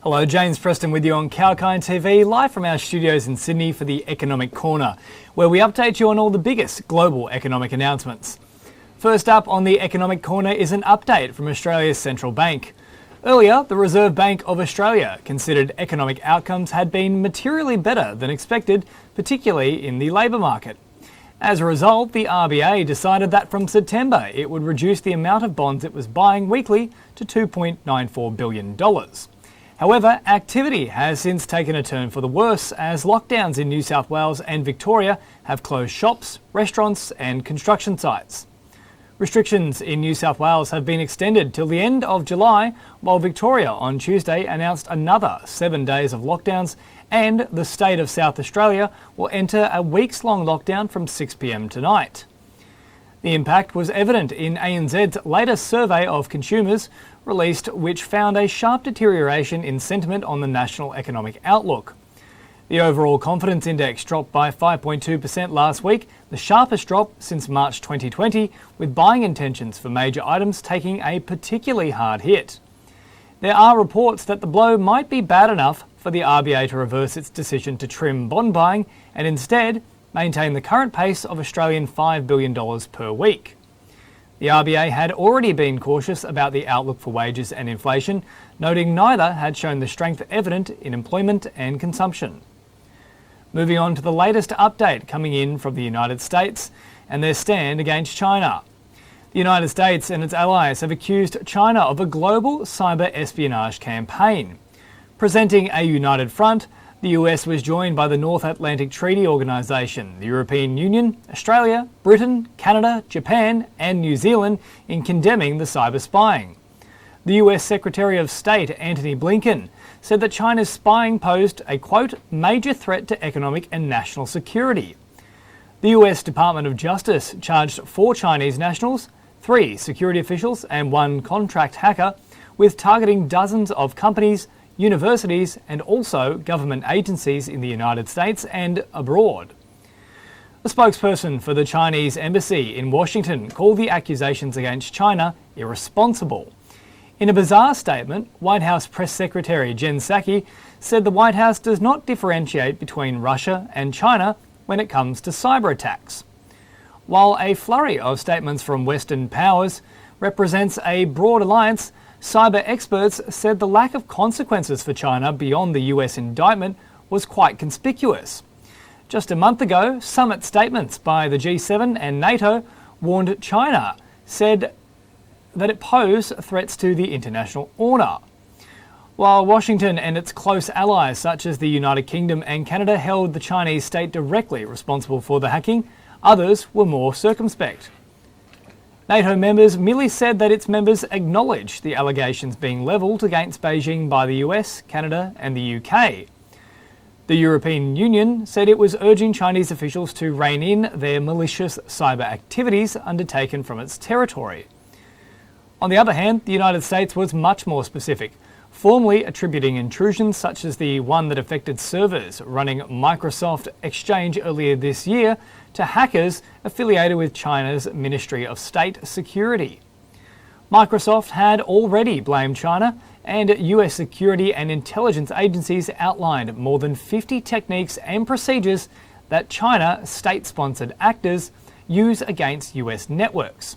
Hello, James Preston with you on Kalkine TV, live from our studios in Sydney for the Economic Corner, where we update you on all the biggest global economic announcements. First up on the Economic Corner is an update from Australia's central bank. Earlier, the Reserve Bank of Australia considered economic outcomes had been materially better than expected, particularly in the labour market. As a result, the RBA decided that from September it would reduce the amount of bonds it was buying weekly to $2.94 billion. However, activity has since taken a turn for the worse as lockdowns in New South Wales and Victoria have closed shops, restaurants and construction sites. Restrictions in New South Wales have been extended till the end of July, while Victoria on Tuesday announced another 7 days of lockdowns, and the state of South Australia will enter a weeks-long lockdown from 6 p.m. tonight. The impact was evident in ANZ's latest survey of consumers released, which found a sharp deterioration in sentiment on the national economic outlook. The overall confidence index dropped by 5.2% last week, the sharpest drop since March 2020, with buying intentions for major items taking a particularly hard hit. There are reports that the blow might be bad enough for the RBA to reverse its decision to trim bond buying and instead maintain the current pace of Australian $5 billion per week. The RBA had already been cautious about the outlook for wages and inflation, noting neither had shown the strength evident in employment and consumption. Moving on to the latest update coming in from the United States and their stand against China. The United States and its allies have accused China of a global cyber espionage campaign. Presenting a united front, the US was joined by the North Atlantic Treaty Organisation, the European Union, Australia, Britain, Canada, Japan and New Zealand in condemning the cyber spying. The US Secretary of State Antony Blinken said that China's spying posed a, quote, major threat to economic and national security. The US Department of Justice charged 4 Chinese nationals, 3 security officials and 1 contract hacker with targeting dozens of companies, universities and also government agencies in the United States and abroad. A spokesperson for the Chinese embassy in Washington called the accusations against China irresponsible. In a bizarre statement, White House Press Secretary Jen Psaki said the White House does not differentiate between Russia and China when it comes to cyber attacks. While a flurry of statements from Western powers represents a broad alliance, cyber experts said the lack of consequences for China beyond the US indictment was quite conspicuous. Just a month ago, summit statements by the G7 and NATO warned China, said that it posed threats to the international order. While Washington and its close allies such as the United Kingdom and Canada held the Chinese state directly responsible for the hacking, others were more circumspect. NATO members merely said that its members acknowledged the allegations being levelled against Beijing by the US, Canada and the UK. The European Union said it was urging Chinese officials to rein in their malicious cyber activities undertaken from its territory. On the other hand, the United States was much more specific, formally attributing intrusions such as the one that affected servers running Microsoft Exchange earlier this year to hackers affiliated with China's Ministry of State Security. Microsoft had already blamed China, and US security and intelligence agencies outlined more than 50 techniques and procedures that China state-sponsored actors use against US networks.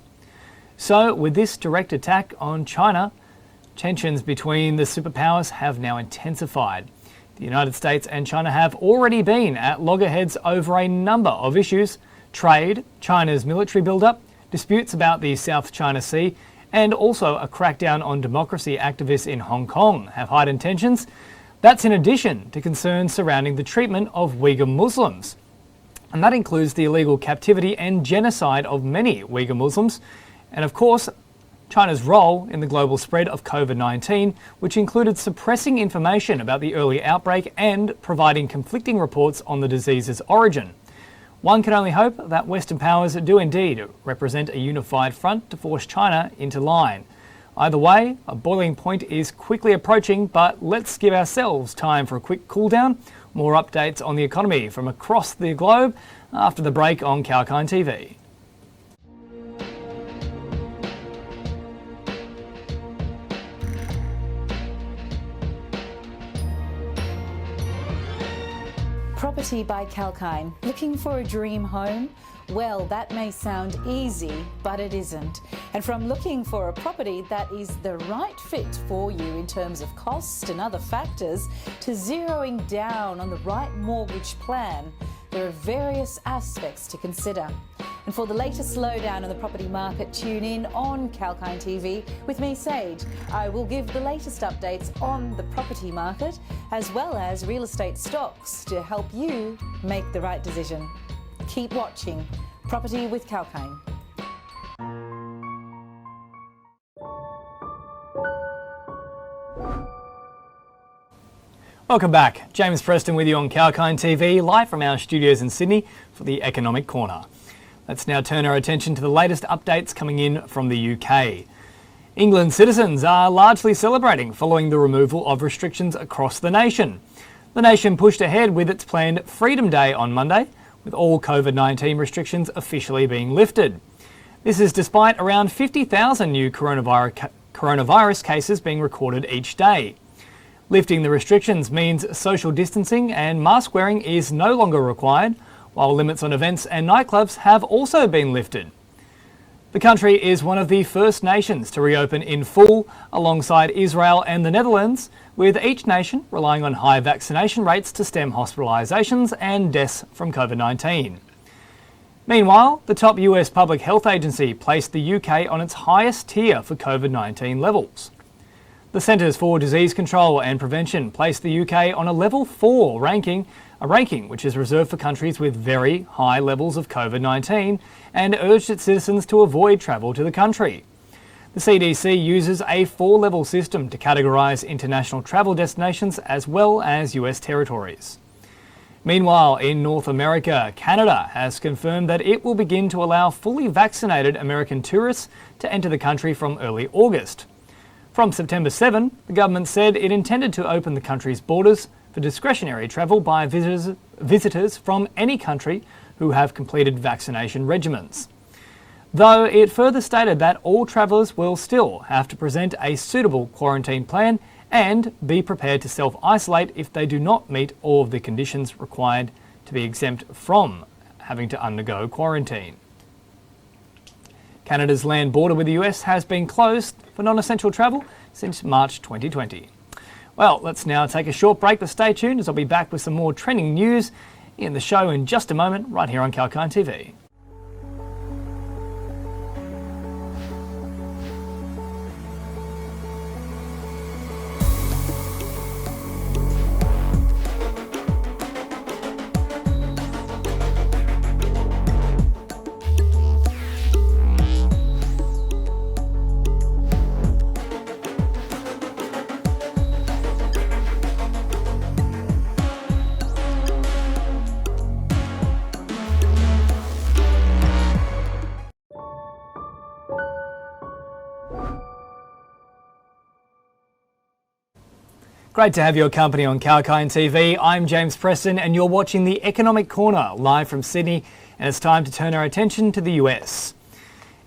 So, with this direct attack on China, tensions between the superpowers have now intensified. The United States and China have already been at loggerheads over a number of issues: trade, China's military build-up, disputes about the South China Sea, and also a crackdown on democracy activists in Hong Kong have heightened tensions. That's in addition to concerns surrounding the treatment of Uyghur Muslims. And that includes the illegal captivity and genocide of many Uyghur Muslims, and of course, China's role in the global spread of COVID-19, which included suppressing information about the early outbreak and providing conflicting reports on the disease's origin. One can only hope that Western powers do indeed represent a unified front to force China into line. Either way, a boiling point is quickly approaching, but let's give ourselves time for a quick cool down. More updates on the economy from across the globe after the break on Kalkine TV. Property by Kalkine. Looking for a dream home? Well, that may sound easy, but it isn't. And from looking for a property that is the right fit for you in terms of cost and other factors, to zeroing down on the right mortgage plan, there are various aspects to consider. And for the latest lowdown on the property market, tune in on Kalkine TV with me, Sage. I will give the latest updates on the property market as well as real estate stocks to help you make the right decision. Keep watching Property with Kalkine. Welcome back. James Preston with you on Kalkine TV, live from our studios in Sydney for the Economic Corner. Let's now turn our attention to the latest updates coming in from the UK. England citizens are largely celebrating following the removal of restrictions across the nation. The nation pushed ahead with its planned Freedom Day on Monday, with all COVID-19 restrictions officially being lifted. This is despite around 50,000 new coronavirus cases being recorded each day. Lifting the restrictions means social distancing and mask wearing is no longer required, while limits on events and nightclubs have also been lifted. The country is one of the first nations to reopen in full, alongside Israel and the Netherlands, with each nation relying on high vaccination rates to stem hospitalisations and deaths from COVID-19. Meanwhile, the top US public health agency placed the UK on its highest tier for COVID-19 levels. The Centres for Disease Control and Prevention placed the UK on a level 4 ranking, a ranking which is reserved for countries with very high levels of COVID-19, and urged its citizens to avoid travel to the country. The CDC uses a 4-level system to categorise international travel destinations as well as US territories. Meanwhile, in North America, Canada has confirmed that it will begin to allow fully vaccinated American tourists to enter the country from early August. From September 7, the government said it intended to open the country's borders for discretionary travel by visitors from any country who have completed vaccination regimens. Though it further stated that all travellers will still have to present a suitable quarantine plan and be prepared to self-isolate if they do not meet all of the conditions required to be exempt from having to undergo quarantine. Canada's land border with the US has been closed for non-essential travel since March 2020. Well, let's now take a short break, but stay tuned as I'll be back with some more trending news in the show in just a moment, right here on Kalkine TV. Great to have your company on Kalkine TV. I'm James Preston and you're watching the Economic Corner live from Sydney, and it's time to turn our attention to the US.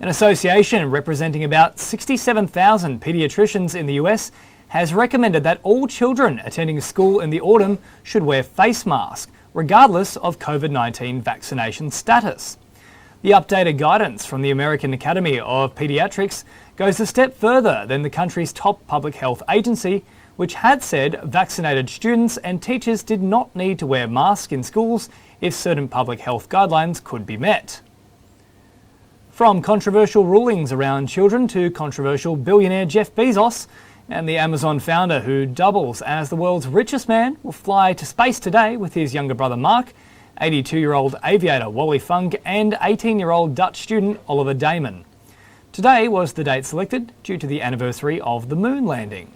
An association representing about 67,000 paediatricians in the US has recommended that all children attending school in the autumn should wear face masks, regardless of COVID-19 vaccination status. The updated guidance from the American Academy of Pediatrics goes a step further than the country's top public health agency, which had said vaccinated students and teachers did not need to wear masks in schools if certain public health guidelines could be met. From controversial rulings around children to controversial billionaire Jeff Bezos, and the Amazon founder who doubles as the world's richest man will fly to space today with his younger brother Mark, 82-year-old aviator Wally Funk and 18-year-old Dutch student Oliver Damon. Today was the date selected due to the anniversary of the moon landing.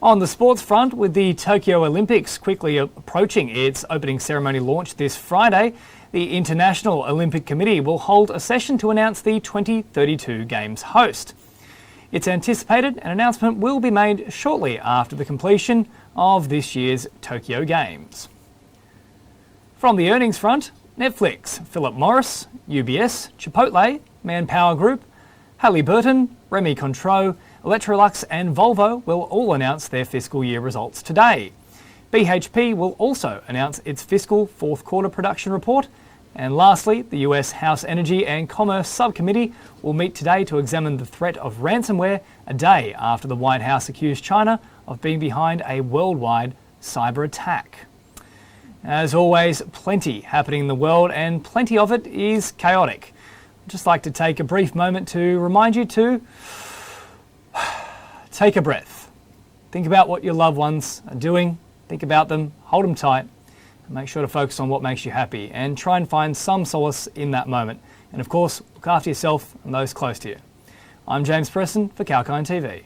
On the sports front, with the Tokyo Olympics quickly approaching its opening ceremony launch this Friday, the International Olympic Committee will hold a session to announce the 2032 Games host. It's anticipated an announcement will be made shortly after the completion of this year's Tokyo Games. From the earnings front, Netflix, Philip Morris, UBS, Chipotle, Manpower Group, Halliburton, Remy Cointreau, Electrolux and Volvo will all announce their fiscal year results today. BHP will also announce its fiscal fourth quarter production report. And lastly, the US House Energy and Commerce Subcommittee will meet today to examine the threat of ransomware a day after the White House accused China of being behind a worldwide cyber attack. As always, plenty happening in the world, and plenty of it is chaotic. I'd just like to take a brief moment to remind you to take a breath. Think about what your loved ones are doing. Think about them, hold them tight, and make sure to focus on what makes you happy and try and find some solace in that moment. And of course, look after yourself and those close to you. I'm James Preston for Kalkine TV.